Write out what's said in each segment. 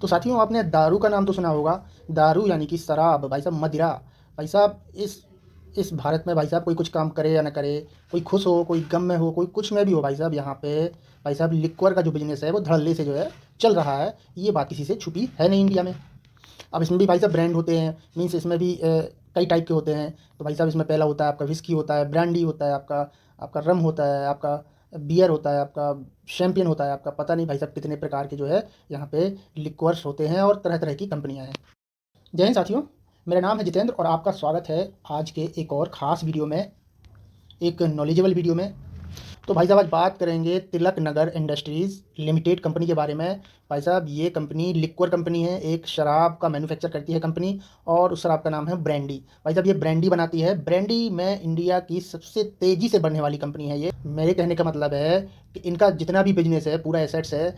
तो साथियों, आपने दारू का नाम तो सुना होगा। दारू यानी कि शराब, भाई साहब मदिरा। भाई साहब इस भारत में भाई साहब कोई कुछ काम करे या ना करे, कोई खुश हो, कोई गम में हो, कोई कुछ में भी हो, भाई साहब यहाँ पे भाई साहब लिक्वर का जो बिज़नेस है वो धड़ल्ले से जो है चल रहा है। ये बात किसी से छुपी है नहीं इंडिया में। अब इसमें भी भाई साहब ब्रांड होते हैं, मीन्स इसमें भी कई टाइप के होते हैं। तो भाई साहब इसमें पहला होता है आपका विस्की होता है, ब्रांडी होता है, आपका आपका रम होता है, आपका बियर होता है, आपका शैम्पियन होता है, आपका पता नहीं भाई साहब कितने प्रकार के जो है यहाँ पे लिक्वर्स होते हैं और तरह तरह की कंपनियाँ हैं। जय हिंद साथियों, मेरा नाम है जितेंद्र और आपका स्वागत है आज के एक और ख़ास वीडियो में, एक नॉलेजेबल वीडियो में। तो भाई साहब आज बात करेंगे Tilak Nagar industries limited company के बारे में। भाई साहब ये कंपनी लिक्वर कंपनी है, एक शराब का मैन्युफैक्चर करती है कंपनी, और उस शराब का नाम है ब्रांडी। भाई साहब ये ब्रांडी बनाती है। ब्रांडी में इंडिया की सबसे तेज़ी से बढ़ने वाली कंपनी है ये। मेरे कहने का मतलब है कि इनका जितना भी बिजनेस है, पूरा एसेट्स है,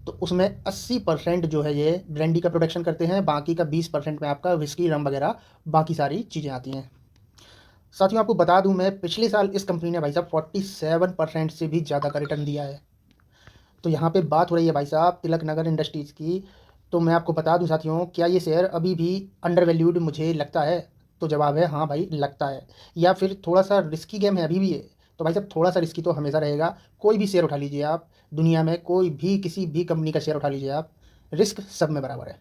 तो उसमें 80% जो है ये ब्रांडी का प्रोडक्शन करते हैं, बाकी का 20% में आपका विस्की रम वगैरह बाकी सारी चीज़ें आती हैं। साथियों आपको बता दूं, मैं पिछले साल इस कंपनी ने भाई साहब 47% से भी ज़्यादा का रिटर्न दिया है। तो यहाँ पे बात हो रही है भाई साहब तिलक नगर इंडस्ट्रीज़ की। तो मैं आपको बता दूं साथियों, क्या ये शेयर अभी भी अंडर वैल्यूड मुझे लगता है? तो जवाब है हाँ भाई, लगता है। या फिर थोड़ा सा रिस्की गेम है, अभी भी है। तो भाई साहब थोड़ा सा रिस्की तो हमेशा रहेगा। कोई भी शेयर उठा लीजिए आप, दुनिया में कोई भी किसी भी कंपनी का शेयर उठा लीजिए आप, रिस्क सब में बराबर है।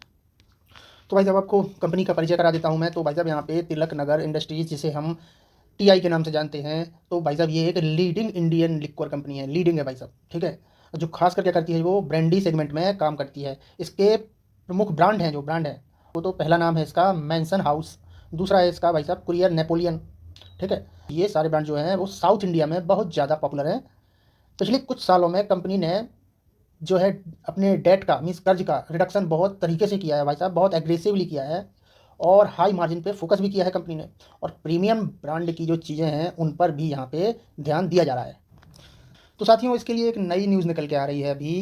तो भाई साहब आपको कंपनी का परिचय करा देता हूँ मैं। तो भाई साहब यहाँ पे तिलक नगर इंडस्ट्रीज़, जिसे हम टीआई के नाम से जानते हैं, तो भाई साहब ये एक लीडिंग इंडियन लिक्वर कंपनी है। लीडिंग है भाई साहब, ठीक है। जो खास करके करती है वो ब्रांडी सेगमेंट में काम करती है। इसके प्रमुख ब्रांड हैं, जो ब्रांड है वो, तो पहला नाम है इसका मैंसन हाउस, दूसरा है इसका भाई साहब कुरियर नेपोलियन, ठीक है। ये सारे ब्रांड जो हैं वो साउथ इंडिया में बहुत ज़्यादा पॉपुलर हैं। पिछले कुछ सालों में कंपनी ने जो है अपने डेट का, मीन्स कर्ज का रिडक्शन बहुत तरीके से किया है भाई साहब, बहुत एग्रेसिवली किया है, और हाई मार्जिन पे फोकस भी किया है कंपनी ने। और प्रीमियम ब्रांड की जो चीज़ें हैं उन पर भी यहाँ पे ध्यान दिया जा रहा है। तो साथियों इसके लिए एक नई न्यूज़ निकल के आ रही है अभी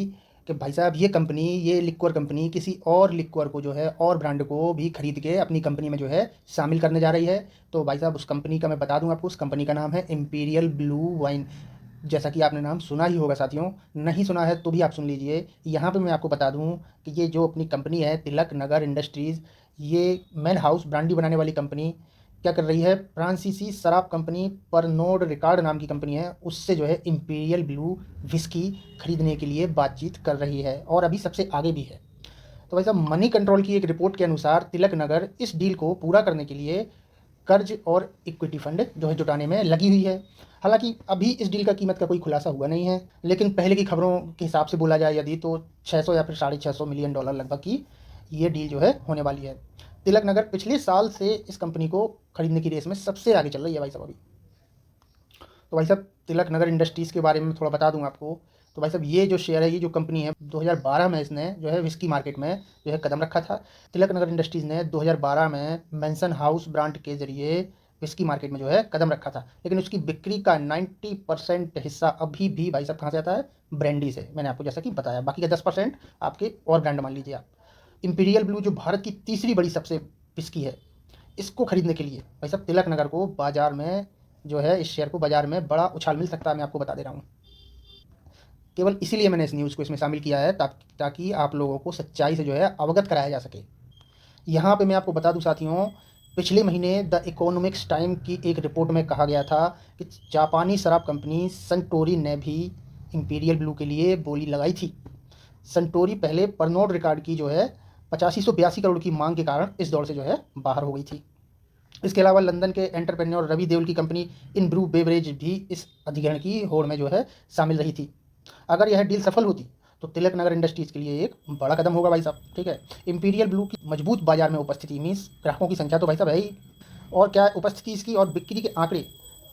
कि भाई साहब ये कंपनी, ये लिक्वर कंपनी किसी और लिक्वर को जो है, और ब्रांड को भी खरीद के अपनी कंपनी में जो है शामिल करने जा रही है। तो भाई साहब उस कंपनी का मैं बता दूं आपको, उस कंपनी का नाम है इंपीरियल ब्लू वाइन। जैसा कि आपने नाम सुना ही होगा साथियों, नहीं सुना है तो भी आप सुन लीजिए। यहाँ पे मैं आपको बता दूँ कि ये जो अपनी कंपनी है तिलक नगर इंडस्ट्रीज़, ये मैन हाउस ब्रांडी बनाने वाली कंपनी क्या कर रही है, फ्रांसीसी शराब कंपनी परनोड रिकार्ड नाम की कंपनी है, उससे जो है इंपीरियल ब्लू विस्की खरीदने के लिए बातचीत कर रही है, और अभी सबसे आगे भी है। तो भाई साहब मनी कंट्रोल की एक रिपोर्ट के अनुसार तिलक नगर इस डील को पूरा करने के लिए कर्ज और इक्विटी फंड जो है जुटाने में लगी हुई है। हालांकि अभी इस डील का कीमत का कोई खुलासा हुआ नहीं है, लेकिन पहले की खबरों के हिसाब से बोला जाए यदि, तो 600 या फिर $650 मिलियन लगभग की ये डील जो है होने वाली है। तिलक नगर पिछले साल से इस कंपनी को खरीदने की रेस में सबसे आगे चल रही है भाई साहब अभी। तो भाई साहब तिलक नगर इंडस्ट्रीज़ के बारे में थोड़ा बता दूं आपको। तो भाई साहब ये जो शेयर है, ये जो कंपनी है, 2012 में इसने जो है विस्की मार्केट में जो है कदम रखा था। तिलक नगर इंडस्ट्रीज़ ने 2012 में मैंसन हाउस ब्रांड के ज़रिए विस्की मार्केट में जो है कदम रखा था, लेकिन उसकी बिक्री का 90% हिस्सा अभी भी भाई साहब कहाँ से आता है, ब्रांडी से। मैंने आपको जैसा कि बताया, बाकी का 10% आपके और ब्रांड मान लीजिए आप। इंपीरियल ब्लू जो भारत की तीसरी बड़ी सबसे विस्की है, इसको खरीदने के लिए भाई साहब तिलक नगर को बाज़ार में जो है, इस शेयर को बाज़ार में बड़ा उछाल मिल सकता है, मैं आपको बता दे रहा हूँ। केवल इसीलिए मैंने इस न्यूज़ को इसमें शामिल किया है, ताकि आप लोगों को सच्चाई से जो है अवगत कराया जा सके। यहाँ पे मैं आपको बता दूं साथियों, पिछले महीने द इकोनॉमिक्स टाइम की एक रिपोर्ट में कहा गया था कि जापानी शराब कंपनी सनटोरी ने भी इंपीरियल ब्लू के लिए बोली लगाई थी। सनटोरी पहले परनोड रिकॉर्ड की जो है 8582 करोड़ की मांग के कारण इस दौर से जो है बाहर हो गई थी। इसके अलावा लंदन के एंटरप्रेन्योर रवि देओल की कंपनी इन ब्रू बेवरेज भी इस अधिग्रहण की होड़ में जो है शामिल रही थी। अगर यह डील सफल होती तो तिलक नगर इंडस्ट्रीज़ के लिए एक बड़ा कदम होगा भाई साहब, ठीक है। इंपीरियल ब्लू की मजबूत बाजार में उपस्थिति, मीन्स ग्राहकों की संख्या तो भाई साहब है ही, और क्या उपस्थिति इसकी और बिक्री के आंकड़े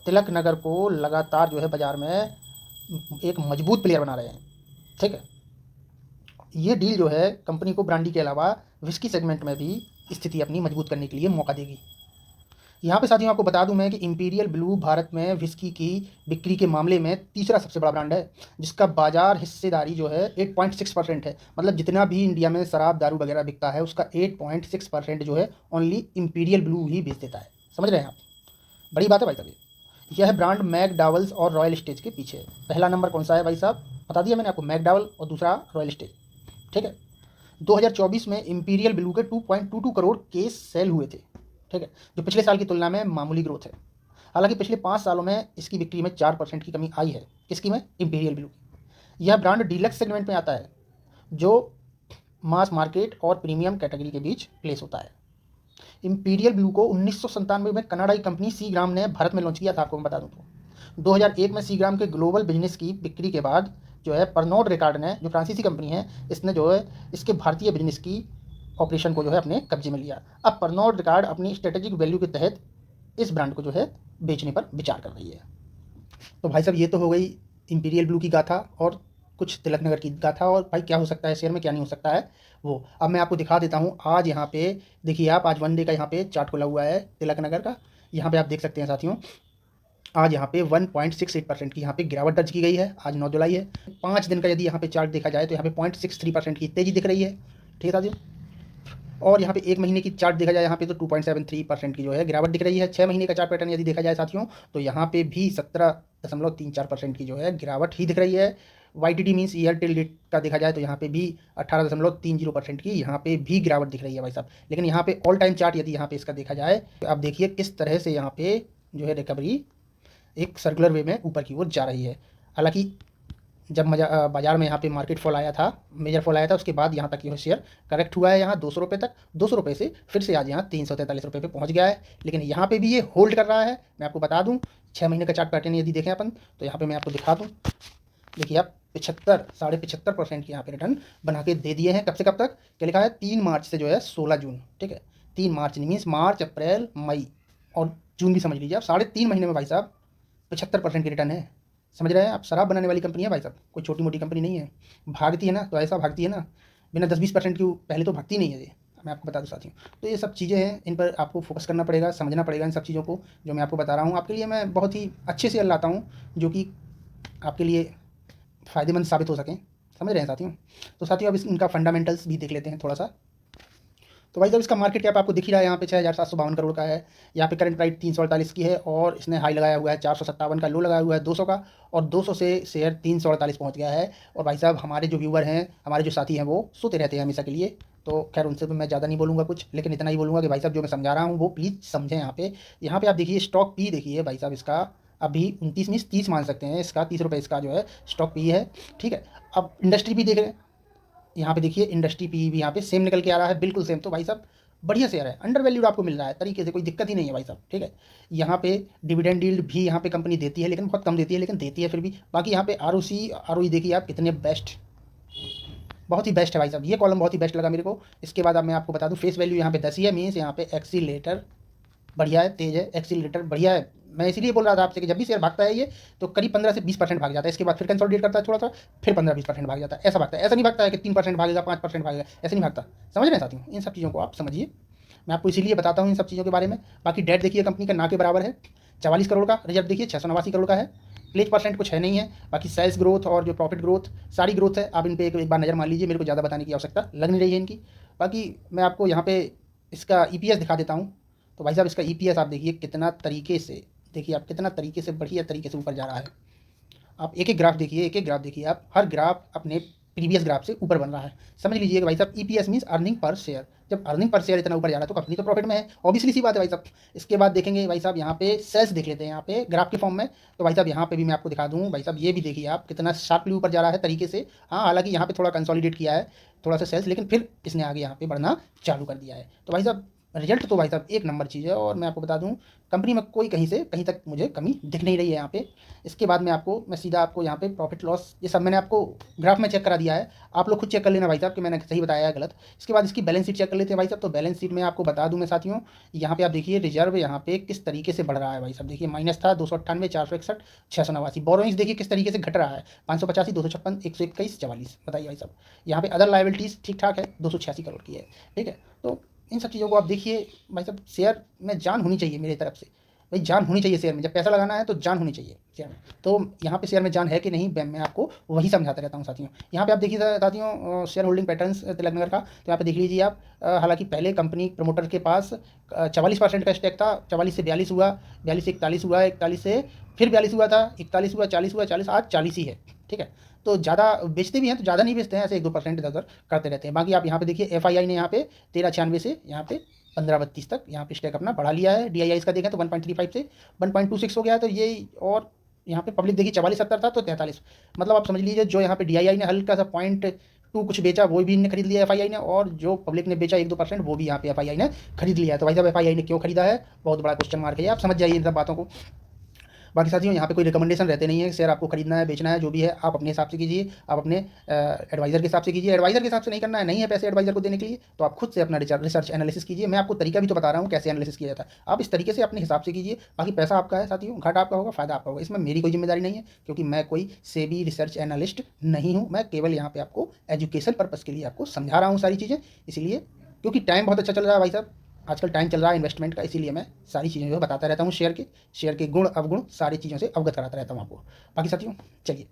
तिलक नगर को लगातार जो है बाजार में एक मजबूत प्लेयर बना रहे हैं, ठीक है। ये डील जो है कंपनी को ब्रांडी के अलावा विस्की सेगमेंट में भी स्थिति अपनी मजबूत करने के लिए मौका देगी। यहाँ पे साथियों आपको बता दूं मैं कि इंपीरियल ब्लू भारत में विस्की की बिक्री के मामले में तीसरा सबसे बड़ा ब्रांड है, जिसका बाजार हिस्सेदारी जो है 8.6% है। मतलब जितना भी इंडिया में शराब दारू वगैरह बिकता है, उसका 8.6% जो है ओनली इंपीरियल ब्लू ही बेच देता है। समझ रहे हैं आप? बड़ी बात है भाई साहब। यह ब्रांड मैकडॉवल्स और रॉयल स्टेज के पीछे है। पहला नंबर कौन सा है भाई साहब, बता दिया मैंने आपको, मैकडॉवल, और दूसरा रॉयल स्टेज, ठीक है। 2024 में इंपीरियल ब्लू के 2.22 करोड़ केस सेल हुए थे, ठीक है, जो पिछले साल की तुलना में मामूली ग्रोथ है। हालांकि पिछले 5 सालों में इसकी बिक्री में 4% की कमी आई है। किसकी में? इंपीरियल ब्लू की। यह ब्रांड डीलक्स सेगमेंट में आता है, जो मास मार्केट और प्रीमियम कैटेगरी के बीच प्लेस होता है। इंपीरियल ब्लू को 1997 में कनाडाई कंपनी सी ग्राम ने भारत में लॉन्च किया था, आपको मैं बता दूं तो 2001 में सी ग्राम के ग्लोबल बिजनेस की बिक्री के बाद जो है परनोड रिकॉर्ड ने, जो फ्रांसीसी कंपनी है, इसने जो है इसके भारतीय बिजनेस की ऑपरेशन को जो है अपने कब्जे में लिया। अब परनोड रिकॉर्ड अपनी स्ट्रेटेजिक वैल्यू के तहत इस ब्रांड को जो है बेचने पर विचार कर रही है। तो भाई साहब ये तो हो गई इंपीरियल ब्लू की गाथा और कुछ तिलक नगर की गाथा, और भाई क्या हो सकता है शेयर में, क्या नहीं हो सकता है वो अब मैं आपको दिखा देता हूँ। आज यहाँ पे देखिए आप, आज वन डे का यहाँ पे चार्ट खुला हुआ है तिलक नगर का। यहाँ पे आप देख सकते हैं साथियों, आज यहाँ पे 1.68% की यहाँ पे गिरावट दर्ज की गई है। आज 9 जुलाई है। 5 दिन का यदि यहाँ पे चार्ट देखा जाए तो यहाँ पे 0.63% की तेज़ी दिख रही है, ठीक है साथियों। और यहाँ पे 1 महीने की चार्ट देखा जाए यहाँ पे तो 2.73% की जो है गिरावट दिख रही है। 6 महीने का चार्ट पैटर्न यदि देखा जाए साथियों तो यहाँ पे भी 17.34% की जो है गिरावट ही दिख रही है। YTD means year till date का देखा जाए तो यहाँ पे भी 18.30% की यहाँ पे भी गिरावट दिख रही है भाई साहब। लेकिन यहाँ पे ऑल टाइम चार्ट यदि यहाँ पे इसका देखा जाए तो आप देखिए किस तरह से यहाँ पे जो है रिकवरी एक सर्कुलर वे में ऊपर की ओर जा रही है। हालांकि जब बाजार में यहाँ पे मार्केट फॉल आया था, मेजर फॉल आया था, उसके बाद यहाँ तक ये शेयर करेक्ट हुआ है यहाँ 200 रुपये तक। 200 रुपये से फिर से आज यहाँ 343 रुपये पे पहुँच गया है। लेकिन यहाँ पे भी ये होल्ड कर रहा है। मैं आपको बता दूँ 6 महीने का चार्ट पैटर्न यदि देखें अपन तो यहाँ पे मैं आपको दिखा दूँ, देखिए आप 75% की यहाँ पे रिटर्न बना के दे दिए हैं। कब से कब तक? क्या लिखा है? 3 मार्च से जो है 16 जून, ठीक है। 3 मार्च मीन्स मार्च, अप्रैल, मई और जून भी समझ लीजिए आप। 3.5 महीने में भाई साहब 75% की रिटर्न है। समझ रहे हैं आप? शराब बनाने वाली कंपनी है भाई साहब, कोई छोटी मोटी कंपनी नहीं है। भागती है ना तो ऐसा भागती है ना, बिना 10-20% की पहले तो भागती नहीं है ये, मैं आपको बता दूँ साथियों। तो ये सब चीज़ें हैं, इन पर आपको फोकस करना पड़ेगा, समझना पड़ेगा इन सब चीज़ों को जो मैं आपको बता रहा हूँ। आपके लिए मैं बहुत ही अच्छे से लाता हूँ जो कि आपके लिए फ़ायदेमंद साबित हो सकें। समझ रहे हैं साथियों? तो साथियों अब इनका फंडामेंटल्स भी देख लेते हैं थोड़ा सा। तो भाई जब इसका मार्केट कैप आपको दिख ही रहा है यहाँ पे 6,752 करोड़ का है। यहाँ पे करंट प्राइस 348 की है और इसने हाई लगाया हुआ है 457 का, लो लगाया हुआ है 200 का, और 200 से शेयर 348 पहुँच गया है। और भाई साहब हमारे जो व्यूवर हैं, हमारे जो साथी हैं वो सोते रहते हैं हमेशा के लिए, तो खैर उनसे तो मैं ज़्यादा नहीं बोलूँगा कुछ, लेकिन इतना ही बोलूँगा कि भाई साहब जो मैं समझा रहा हूँ वो प्लीज़ समझें। यहाँ पे आप देखिए स्टॉक पी देखिए भाई साहब, इसका अभी 29 में 30 मान सकते हैं, इसका 30 रुपये इसका जो है स्टॉक पी है, ठीक है। अब इंडस्ट्री भी देख रहे हैं, यहाँ पे देखिए इंडस्ट्री पी भी यहाँ पे सेम निकल के आ रहा है, बिल्कुल सेम। तो भाई साहब बढ़िया शेयर है, अंडर वैल्यूड आपको मिल रहा है तरीके से, कोई दिक्कत ही नहीं है भाई साहब, ठीक है। यहाँ पे डिविडेंड यील्ड भी यहाँ पे कंपनी देती है, लेकिन बहुत कम देती है, लेकिन देती है फिर भी। बाकी यहाँ पे ROE देखिए आप कितने बेस्ट, बहुत ही बेस्ट है भाई साहब। ये कॉलम बहुत ही बेस्ट लगा मेरे को। इसके बाद अब मैं आपको बता दूँ फेस वैल्यू यहाँ पे 10 ही है, मीन्स यहाँ पे एक्सीलेटर बढ़िया है, तेज़ है, एक्सीलेटर बढ़िया है। मैं इसीलिए बोल रहा था आपसे कि जब भी शेयर भागता है ये तो करीब 15 से 20% भाग जाता है, इसके बाद फिर कंसोलिडेट करता है थोड़ा सा, फिर 15-20% भाग जाता है, ऐसा भागता है। ऐसा नहीं भागता है कि 3% भागेगा, 5% भागेगा, ऐसे नहीं भागता। समझ रहे हैं साथियों? इन सब चीज़ों को आप समझिए, मैं आपको इसीलिए बताता हूँ इन सब चीज़ों के बारे में। बाकी डेट देखिए कंपनी का ना के बराबर है, 44 करोड़ का। रिजर्व देखिए 689 करोड़ का है। प्लेज परसेंट कुछ है नहीं है। बाकी सेल्स ग्रोथ और जो प्रॉफिट ग्रोथ सारी ग्रोथ है, आप इन पर एक बार नज़र मान लीजिए, मेरे को ज़्यादा बताने की आवश्यकता लग नहीं रही है इनकी। बाकी मैं आपको यहाँ पे इसका EPS दिखा देता हूँ। तो भाई साहब इसका EPS आप देखिए कितना तरीके से, देखिए आप कितना तरीके से बढ़िया तरीके से ऊपर जा रहा है। आप एक एक ग्राफ देखिए, एक एक ग्राफ देखिए आप, हर ग्राफ अपने प्रीवियस ग्राफ से ऊपर बन रहा है। समझ लीजिए भाई साहब EPS means earning per share. जब अर्निंग पर शेयर इतना ऊपर जा रहा है तो कंपनी तो प्रॉफिट में है, ऑब्वियसली सी बात है भाई साहब। इसके बाद देखेंगे भाई साहब यहाँ पे सेल्स देख लेते हैं यहाँ पे ग्राफ के फॉर्म में। तो भाई साहब यहाँ पे भी मैं आपको दिखा दूँ भाई साहब, ये भी देखिए आप कितना शार्पली ऊपर जा रहा है तरीके से। हाँ हालांकि यहाँ पे थोड़ा कंसोलिडेट किया है थोड़ा सा सेल्स, लेकिन फिर इसने आगे यहाँ पे बढ़ना चालू कर दिया है। तो भाई साहब रिजल्ट तो भाई साहब एक नंबर चीज़ है, और मैं आपको बता दूं कंपनी में कोई कहीं से कहीं तक मुझे कमी दिख नहीं रही है यहाँ पे। इसके बाद में मैं सीधा आपको यहाँ पे प्रॉफिट लॉस ये सब मैंने आपको ग्राफ में चेक करा दिया है, आप लोग खुद चेक कर लेना भाई साहब कि मैंने सही बताया है गलत। इसके बाद इसकी बैलेंस शीट चेक कर लेते हैं भाई साहब। तो बैलेंस शीट में आपको बता दूँ मैं साथियों, यहाँ पे आप देखिए रिजर्व यहाँ पे किस तरीके से बढ़ रहा है भाई साहब। देखिए माइनस था 298, 461, 689। बोरोइंग्स देखिए किस तरीके से घट रहा है, 585, 256, 121, 44। बताइए भाई साहब। यहाँ पे अदर लाइबिलिटीज़ ठीक ठाक है, 286 करोड़ की है, ठीक है। तो इन सब चीज़ों को आप देखिए भाई साहब, शेयर में जान होनी चाहिए मेरी तरफ से, भाई जान होनी चाहिए शेयर में। जब पैसा लगाना है तो जान होनी चाहिए शेयर में। तो यहाँ पे शेयर में जान है कि नहीं, मैं आपको वही समझाता रहता हूँ साथियों। यहाँ पे आप देखिए साथियों share holding patterns Tilak Nagar का। तो यहाँ पे देख लीजिए आप, हालांकि पहले कंपनी प्रमोटर के पास 44% का स्टेक था, 44 से 42 हुआ, 42 से 41 हुआ, 41 से फिर 42 हुआ था, 41 हुआ, 40 हुआ, 40, आज 40 ही है, ठीक है। तो ज़्यादा बेचते भी हैं, तो ज़्यादा नहीं बेचते हैं, ऐसे 1-2% इधर-उधर करते रहते हैं। बाकी आप यहाँ पे देखिए एफआईआई ने यहाँ पे 1396 से यहाँ पे 1532 तक यहाँ पे स्टेक अपना बढ़ा लिया है। डीआईआई इसका देखें तो 1.35 से 1.26 हो गया है, तो ये और यहाँ पे पब्लिक देखिए 44-70 था तो 43, मतलब आप समझ लीजिए जो यहाँ पे डीआईआई ने हल्का सा 0.2 कुछ बेचा वो भी इन्हें खरीद लिया एफआईआई ने, और जो पब्लिक ने बेचा 1-2% वो भी यहाँ पे एफआईआई ने खरीद लिया है। तो भाई साहब एफआईआई ने क्यों खरीदा है, बहुत बड़ा क्वेश्चन मार्क है, आप समझ जाइए इन सब बातों को। बाकी साथियों यहाँ पे कोई रिकमेंडेशन रहते नहीं है, शेयर आपको खरीदना है बेचना है जो भी है आप अपने हिसाब से कीजिए, आप अपने एडवाइज़र के हिसाब से कीजिए। एडवाइज़र के हिसाब से नहीं करना है, नहीं है पैसे एडवाइज़र को देने के लिए, तो आप खुद से अपना रिसर्च एनालिसिस कीजिए। मैं आपको तरीका भी तो बता रहा हूँ कैसे एनालिसिस किया जाता है, आप इस तरीके से अपने हिसाब से कीजिए। बाकी पैसा आपका है साथियों, घाटा आपका होगा, फ़ायदा आपका होगा, इसमें मेरी कोई जिम्मेदारी नहीं है, क्योंकि मैं कोई सेबी रिसर्च एनालिस्ट नहीं हूँ। मैं केवल यहाँ पे आपको एजुकेशन पर्पज़ के लिए आपको समझा रहा हूँ सारी चीज़ें, इसलिए क्योंकि टाइम बहुत अच्छा चल रहा है भाई साहब, आजकल टाइम चल रहा है इन्वेस्टमेंट का, इसीलिए मैं सारी चीज़ें जो है बताता रहता हूँ, शेयर के गुण अवगुण सारी चीज़ों से अवगत कराता रहता हूँ आपको। बाकी साथियों चलिए।